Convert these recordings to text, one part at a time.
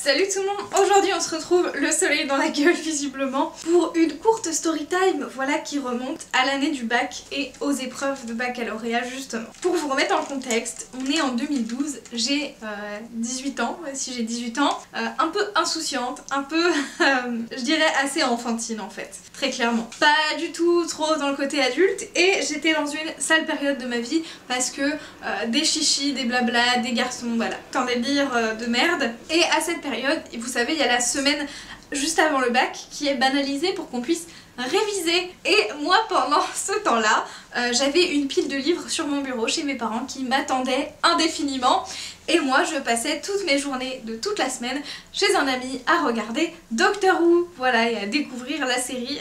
Salut tout le monde, aujourd'hui on se retrouve le soleil dans la gueule visiblement pour une courte story time, voilà, qui remonte à l'année du bac et aux épreuves de baccalauréat justement. Pour vous remettre en contexte, on est en 2012, j'ai 18 ans, si j'ai 18 ans, un peu insouciante, un peu je dirais assez enfantine en fait, très clairement. Pas du tout trop dans le côté adulte et j'étais dans une sale période de ma vie parce que des chichis, des blabla, des garçons, voilà, tant des délires de merde. Et à cette période, et vous savez, il y a la semaine juste avant le bac qui est banalisée pour qu'on puisse réviser. Et moi pendant ce temps-là, j'avais une pile de livres sur mon bureau chez mes parents qui m'attendaient indéfiniment. Et moi je passais toutes mes journées de toute la semaine chez un ami à regarder Doctor Who, voilà, et à découvrir la série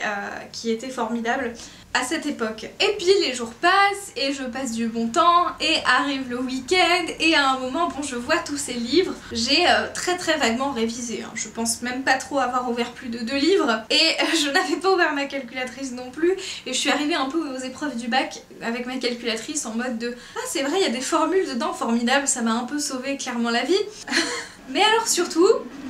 qui était formidable à cette époque. Et puis les jours passent et je passe du bon temps et arrive le week-end et à un moment, bon, je vois tous ces livres, j'ai très vaguement révisé, hein. Je pense même pas trop avoir ouvert plus de 2 livres et je n'avais pas ouvert ma calculatrice non plus et je suis arrivée un peu aux épreuves du bac avec ma calculatrice en mode de ah c'est vrai, il y a des formules dedans formidables, ça m'a un peu sauvé clairement la vie. Mais alors surtout,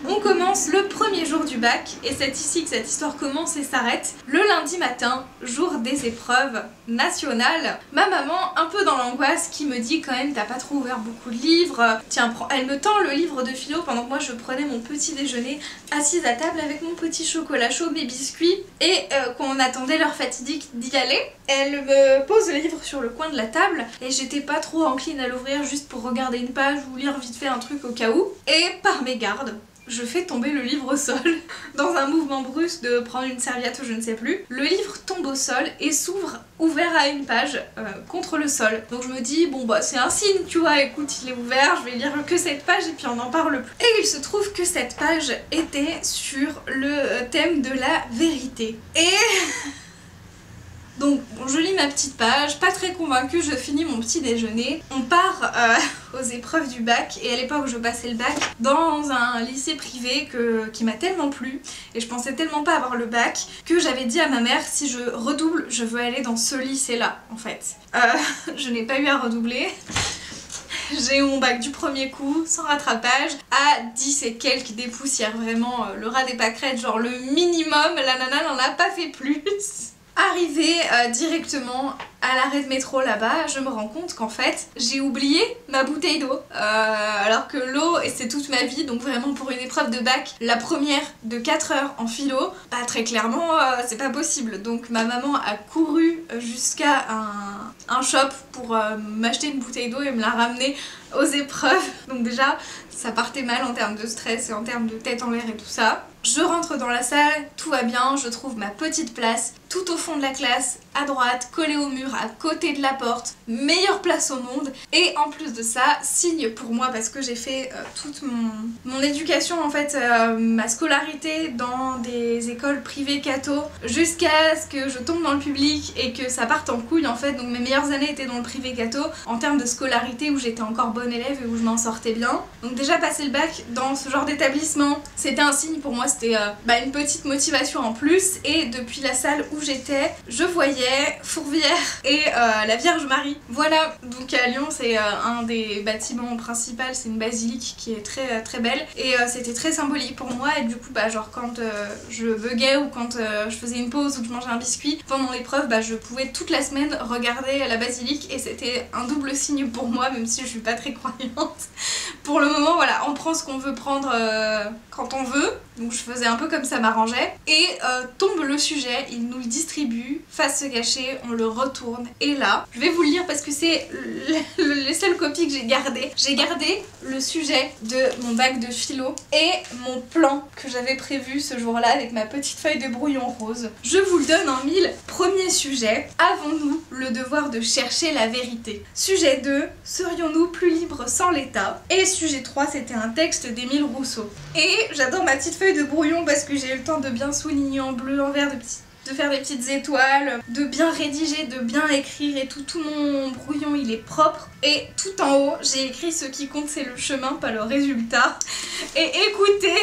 on commence le premier jour du bac, et c'est ici que cette histoire commence et s'arrête. Le lundi matin, jour des épreuves nationales, ma maman, un peu dans l'angoisse, qui me dit quand même t'as pas trop ouvert beaucoup de livres, tiens prends. Elle me tend le livre de philo pendant que moi je prenais mon petit déjeuner, assise à table avec mon petit chocolat chaud, mes biscuits, et qu'on attendait l'heure fatidique d'y aller. Elle me pose le livre sur le coin de la table, et j'étais pas trop encline à l'ouvrir juste pour regarder une page ou lire vite fait un truc au cas où. Et par mégarde, je fais tomber le livre au sol, dans un mouvement brusque de prendre une serviette ou je ne sais plus. Le livre tombe au sol et s'ouvre ouvert à une page contre le sol. Donc je me dis bon bah c'est un signe, tu vois, écoute il est ouvert, je vais lire que cette page et puis on n'en parle plus. Et il se trouve que cette page était sur le thème de la vérité. Et... donc bon, je lis ma petite page, pas très convaincue, je finis mon petit déjeuner. On part aux épreuves du bac et à l'époque je passais le bac dans un lycée privé qui m'a tellement plu et je pensais tellement pas avoir le bac que j'avais dit à ma mère si je redouble je veux aller dans ce lycée là en fait. Je n'ai pas eu à redoubler. J'ai eu mon bac du premier coup, sans rattrapage, à 10 et quelques des poussières, vraiment le rat des pâquerettes, genre le minimum, la nana n'en a pas fait plus. Arrivée directement à l'arrêt de métro là-bas, je me rends compte qu'en fait j'ai oublié ma bouteille d'eau. Alors que l'eau, et c'est toute ma vie, donc vraiment pour une épreuve de bac, la première de 4 heures en philo, bah très clairement c'est pas possible. Donc ma maman a couru jusqu'à un shop pour m'acheter une bouteille d'eau et me la ramener aux épreuves. Donc déjà ça partait mal en termes de stress et en termes de tête en l'air et tout ça. Je rentre dans la salle, tout va bien, je trouve ma petite place tout au fond de la classe, à droite, collée au mur, à côté de la porte, meilleure place au monde. Et en plus de ça, signe pour moi parce que j'ai fait toute mon éducation en fait, ma scolarité dans des écoles privées catho jusqu'à ce que je tombe dans le public et que ça parte en couille en fait. Donc mes meilleures années étaient dans le privé catho en termes de scolarité où j'étais encore bonne élève et où je m'en sortais bien. Donc déjà passer le bac dans ce genre d'établissement, c'était un signe pour moi, c'était une petite motivation en plus. Et depuis la salle où j'étais, je voyais Fourvière et la Vierge Marie. Voilà, donc à Lyon c'est un des bâtiments principaux, c'est une basilique qui est très belle et c'était très symbolique pour moi. Et du coup bah genre quand je buguais ou quand je faisais une pause ou que je mangeais un biscuit pendant l'épreuve, bah je pouvais toute la semaine regarder la basilique et c'était un double signe pour moi, même si je suis pas très croyante. Pour le moment voilà, on prend ce qu'on veut prendre quand on veut, donc je faisais un peu comme ça m'arrangeait. Et tombe le sujet, il nous le distribue, face cachée, on le retourne et là, je vais vous le lire parce que c'est les seules copies que j'ai gardées. J'ai gardé le sujet de mon bac de philo et mon plan que j'avais prévu ce jour-là avec ma petite feuille de brouillon rose. Je vous le donne en mille. Premier sujet, avons-nous le devoir de chercher la vérité? Sujet 2, serions-nous plus libres sans l'État? Et sujet 3, c'était un texte d'Émile Rousseau. Et j'adore ma petite feuille de brouillon parce que j'ai eu le temps de bien souligner en bleu, en vert, de faire des petites étoiles, de bien rédiger, de bien écrire et tout mon brouillon il est propre. Et tout en haut j'ai écrit ce qui compte c'est le chemin pas le résultat. Et écoutez,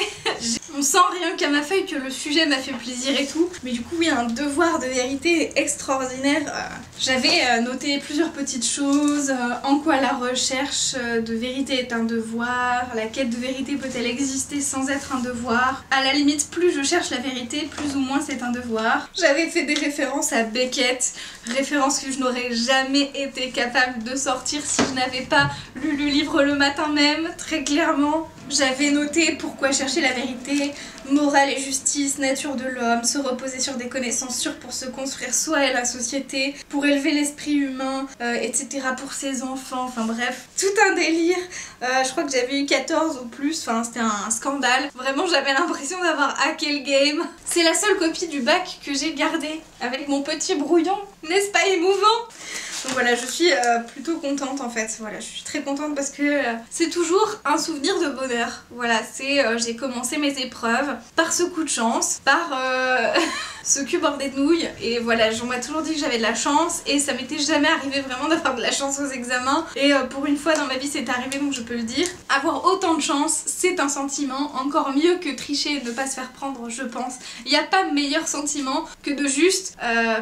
On sent rien qu'à ma feuille que le sujet m'a fait plaisir et tout. Mais du coup, oui, un devoir de vérité extraordinaire. J'avais noté plusieurs petites choses. En quoi la recherche de vérité est un devoir. La quête de vérité peut-elle exister sans être un devoir. À la limite, plus je cherche la vérité, plus ou moins c'est un devoir. J'avais fait des références à Beckett. Références que je n'aurais jamais été capable de sortir si je n'avais pas lu le livre le matin même, très clairement. J'avais noté pourquoi chercher la vérité, morale et justice, nature de l'homme, se reposer sur des connaissances sûres pour se construire soi et la société, pour élever l'esprit humain, etc. pour ses enfants, enfin bref, tout un délire. Je crois que j'avais eu 14 ou plus, enfin c'était un scandale. Vraiment j'avais l'impression d'avoir hacké le game. C'est la seule copie du bac que j'ai gardée avec mon petit brouillon, n'est-ce pas émouvant? Donc voilà, je suis plutôt contente en fait, voilà, je suis très contente parce que c'est toujours un souvenir de bonheur. Voilà, c'est j'ai commencé mes épreuves par ce coup de chance, par ce cul bordé de nouilles, et voilà, on m'a toujours dit que j'avais de la chance et ça m'était jamais arrivé vraiment d'avoir de la chance aux examens, et pour une fois dans ma vie c'est arrivé, donc je peux le dire. Avoir autant de chance, c'est un sentiment encore mieux que tricher et ne pas se faire prendre, je pense. Il n'y a pas meilleur sentiment que de juste,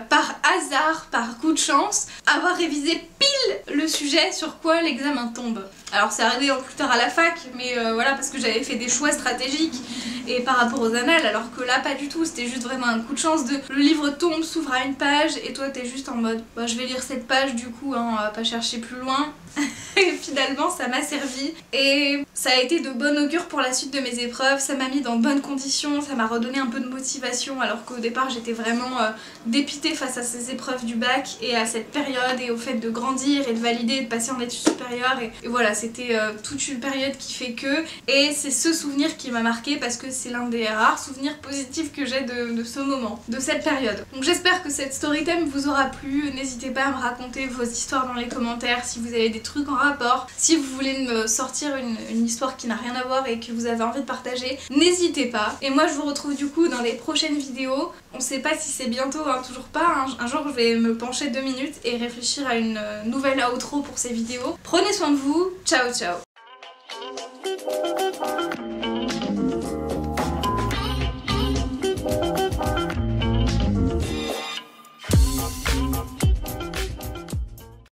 par hasard, par coup de chance, avoir révisé pile le sujet sur quoi l'examen tombe. Alors c'est arrivé plus tard à la fac, mais voilà, parce que j'avais fait des choix stratégiques et par rapport aux annales, alors que là pas du tout, c'était juste vraiment un coup de chance de le livre tombe, s'ouvre à une page et toi t'es juste en mode bah je vais lire cette page du coup, hein, on va pas chercher plus loin. Et finalement ça m'a servi et ça a été de bon augure pour la suite de mes épreuves, ça m'a mis dans de bonnes conditions, ça m'a redonné un peu de motivation alors qu'au départ j'étais vraiment dépitée face à ces épreuves du bac et à cette période et au fait de grandir et de valider et de passer en études supérieures et voilà, c'était toute une période qui fait que, et c'est ce souvenir qui m'a marqué parce que c'est l'un des rares souvenirs positifs que j'ai de ce moment, de cette période. Donc j'espère que cette story time vous aura plu, n'hésitez pas à me raconter vos histoires dans les commentaires si vous avez des trucs en rapport, si vous voulez me sortir une histoire qui n'a rien à voir et que vous avez envie de partager, n'hésitez pas. Et moi je vous retrouve du coup dans les prochaines vidéos, on sait pas si c'est bientôt, hein, toujours pas, hein. Un jour je vais me pencher 2 minutes et réfléchir à une nouvelle outro pour ces vidéos. Prenez soin de vous, ciao ciao.